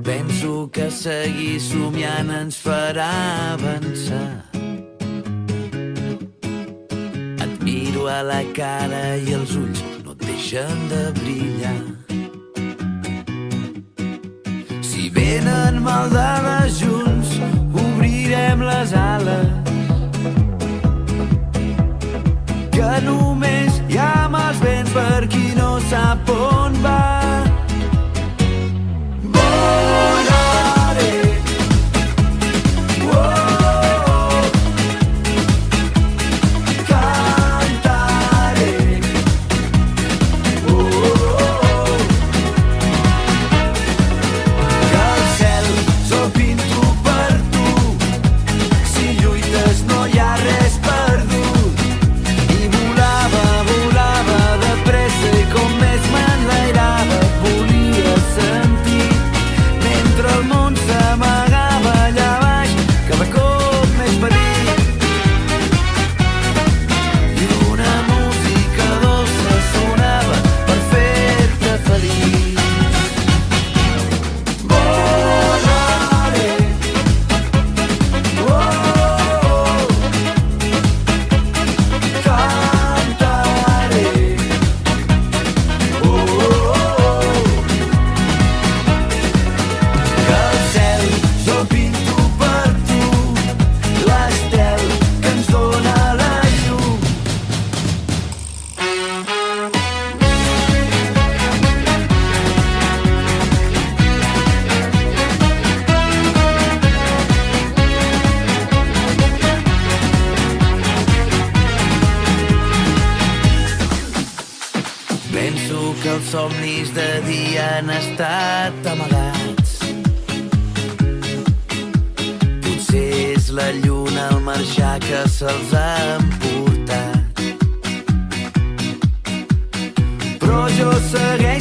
Penso que seguir somiant ens farà avançar. Et miro a la cara i els ulls no et deixen de brillar. Si venen maldades junts, obrirem les ales, que només hi ha mals vents per qui no sap on va. Penso que els somnis de dia han estat amagats. Potser és la lluna al marxar que se'ls ha emportat. Però jo segueixo